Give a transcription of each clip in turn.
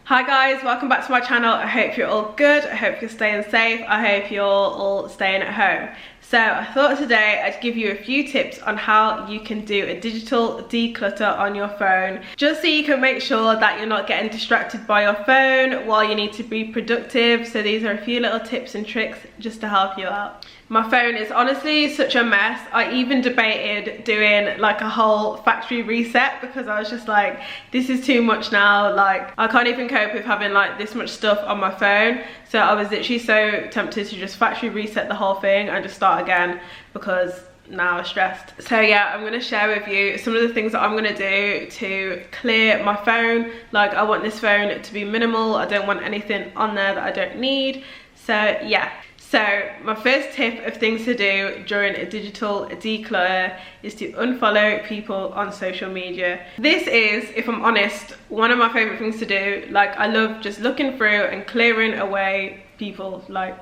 Hi guys, welcome back to my channel. I hope you're all good. I hope you're staying safe. I hope you're all staying at home. So I thought today I'd give you a few tips on how you can do a digital declutter on your phone, just so you can make sure that you're not getting distracted by your phone while you need to be productive. So these are a few little tips and tricks just to help you out. My phone is honestly such a mess. I even debated doing like a whole factory reset because I was just like, this is too much now. Like, I can't even cope with having like this much stuff on my phone. So I was literally so tempted to just factory reset the whole thing and just start again because now I'm stressed. So yeah, I'm gonna share with you some of the things that I'm gonna do to clear my phone. Like, I want this phone to be minimal. I don't want anything on there that I don't need. So yeah. So my first tip of things to do during a digital declutter is to unfollow people on social media. This is, if I'm honest, one of my favorite things to do. Like, I love just looking through and clearing away people, like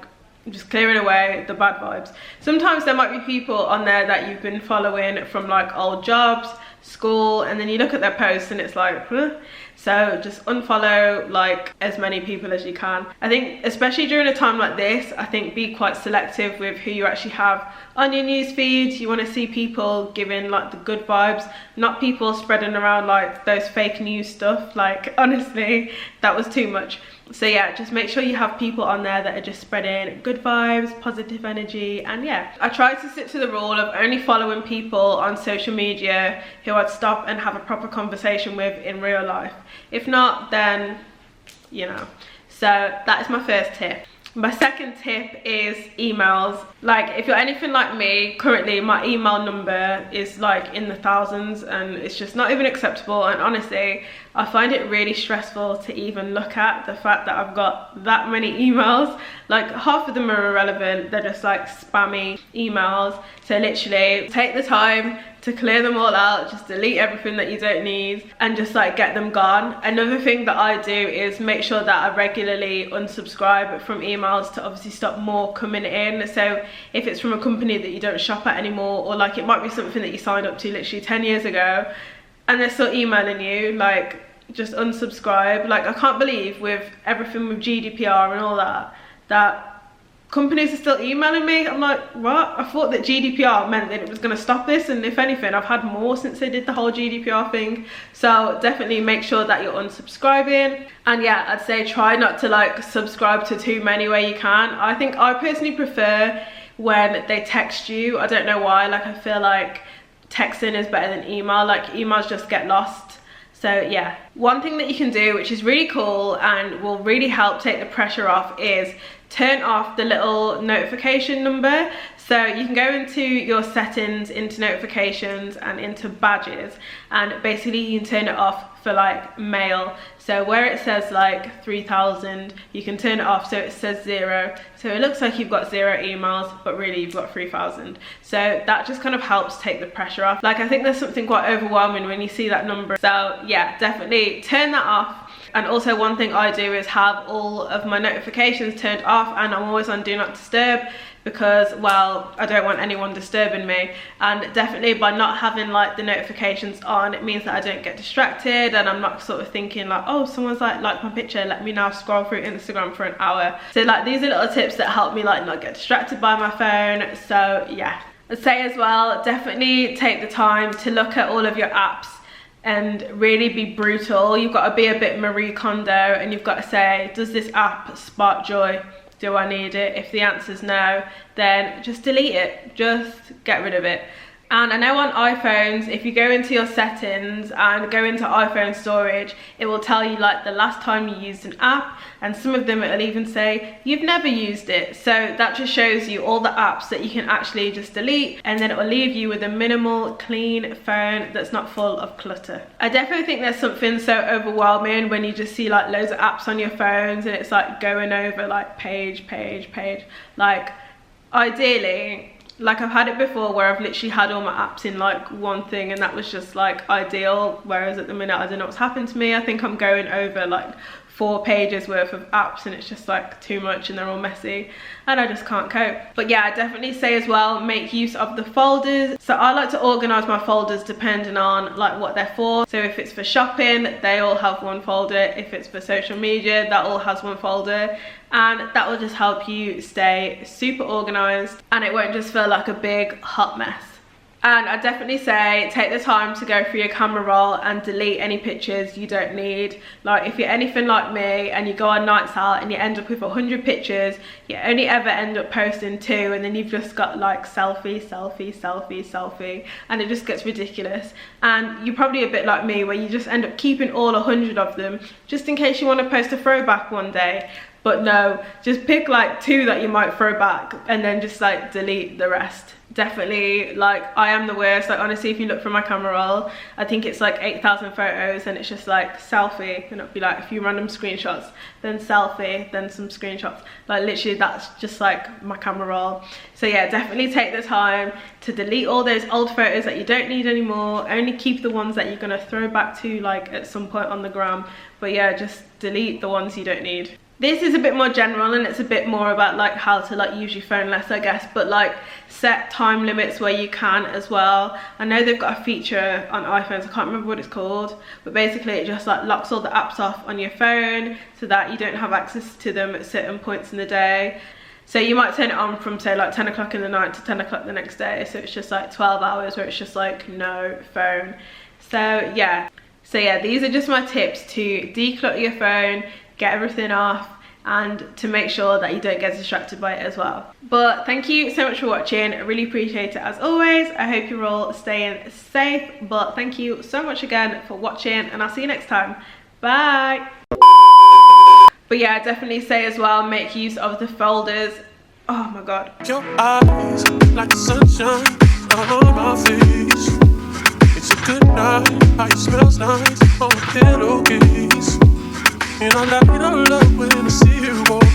just clearing away the bad vibes. Sometimes there might be people on there that you've been following from like old jobs, school, and then you look at their posts and it's like, huh? So just unfollow like as many people as you can. I think especially during a time like this, I think be quite selective with who you actually have on your news feed. You want to see people giving like the good vibes, not people spreading around like those fake news stuff. Like, honestly, that was too much. So yeah, just make sure you have people on there that are just spreading good vibes, positive energy. And yeah, I try to stick to the rule of only following people on social media who I'd stop and have a proper conversation with in real life. If not, then you know. So that is my first tip. My second tip is emails. Like, if you're anything like me, currently my email number is like in the thousands and it's just not even acceptable. And honestly, I find it really stressful to even look at the fact that I've got that many emails. Like, half of them are irrelevant. They're just like spammy emails. So literally take the time to clear them all out, just delete everything that you don't need and just like get them gone. Another thing that I do is make sure that I regularly unsubscribe from emails to obviously stop more coming in. So if it's from a company that you don't shop at anymore, or like it might be something that you signed up to literally 10 years ago and they're still emailing you, like, just unsubscribe. Like, I can't believe with everything with GDPR and all that, that companies are still emailing me. I'm like, what? I thought that GDPR meant that it was going to stop this, and if anything, I've had more since they did the whole GDPR thing. So definitely make sure that you're unsubscribing. And yeah, I'd say try not to like subscribe to too many where you can. I think I personally prefer when they text you. I don't know why. Like, I feel like texting is better than email. Like, emails just get lost. So yeah, one thing that you can do, which is really cool and will really help take the pressure off, is turn off the little notification number. So you can go into your settings, into notifications and into badges, and basically you can turn it off for like mail. So where it says like 3,000, you can turn it off so it says 0. So it looks like you've got 0 emails, but really you've got 3,000. So that just kind of helps take the pressure off. Like, I think there's something quite overwhelming when you see that number. So yeah, definitely turn that off. And also, one thing I do is have all of my notifications turned off, and I'm always on do not disturb because, well, I don't want anyone disturbing me. And definitely by not having like the notifications on, it means that I don't get distracted and I'm not sort of thinking like, oh, someone's like liked my picture, let me now scroll through Instagram for an hour. So like, these are little tips that help me like not get distracted by my phone. So yeah, I'd say as well, definitely take the time to look at all of your apps and really be brutal. You've got to be a bit Marie Kondo and you've got to say, does this app spark joy? Do I need it? If the answer's no, then just delete it. Just get rid of it. And I know on iPhones, if you go into your settings and go into iPhone storage, it will tell you like the last time you used an app, and some of them it'll even say you've never used it. So that just shows you all the apps that you can actually just delete, and then it will leave you with a minimal, clean phone that's not full of clutter. I definitely think there's something so overwhelming when you just see like loads of apps on your phones and it's like going over like page. Like, ideally, like, I've had it before where I've literally had all my apps in like one thing, and that was just like ideal, whereas at the minute I don't know what's happened to me. I think I'm going over like 4 pages worth of apps, and it's just like too much and they're all messy and I just can't cope. But yeah, I definitely say as well, make use of the folders. So I like to organize my folders depending on like what they're for. So if it's for shopping, they all have one folder. If it's for social media, that all has one folder, and that will just help you stay super organized and it won't just feel like a big hot mess. And I definitely say take the time to go through your camera roll and delete any pictures you don't need. Like if you're anything like me and you go on nights out and you end up with 100 pictures, you only ever end up posting 2, and then you've just got like selfie, selfie, selfie, selfie, and it just gets ridiculous. And you're probably a bit like me where you just end up keeping all 100 of them just in case you want to post a throwback one day. But no, just pick like 2 that you might throw back and then just like delete the rest. Definitely, like I am the worst. Like honestly, if you look through my camera roll, I think it's like 8,000 photos and it's just like selfie, and it'll be like a few random screenshots, then selfie, then some screenshots. Like literally that's just like my camera roll. So yeah, definitely take the time to delete all those old photos that you don't need anymore. Only keep the ones that you're gonna throw back to like at some point on the gram. But yeah, just delete the ones you don't need. This is a bit more general and it's a bit more about like how to like use your phone less, I guess, but like set time limits where you can as well. I know they've got a feature on iPhones, I can't remember what it's called, but basically it just like locks all the apps off on your phone so that you don't have access to them at certain points in the day. So you might turn it on from say like 10 o'clock in the night to 10 o'clock the next day, so it's just like 12 hours where it's just like no phone. So yeah, these are just my tips to declutter your phone, get everything off, and to make sure that you don't get distracted by it as well. But thank you so much for watching, I really appreciate it as always. I hope you're all staying safe, but thank you so much again for watching and I'll see you next time. Bye. But yeah, definitely say as well, make use of the folders. Oh my god. Your eyes like the sunshine on my face. It's a good night, how it smells nice on a pillowcase. And I love when I see you walk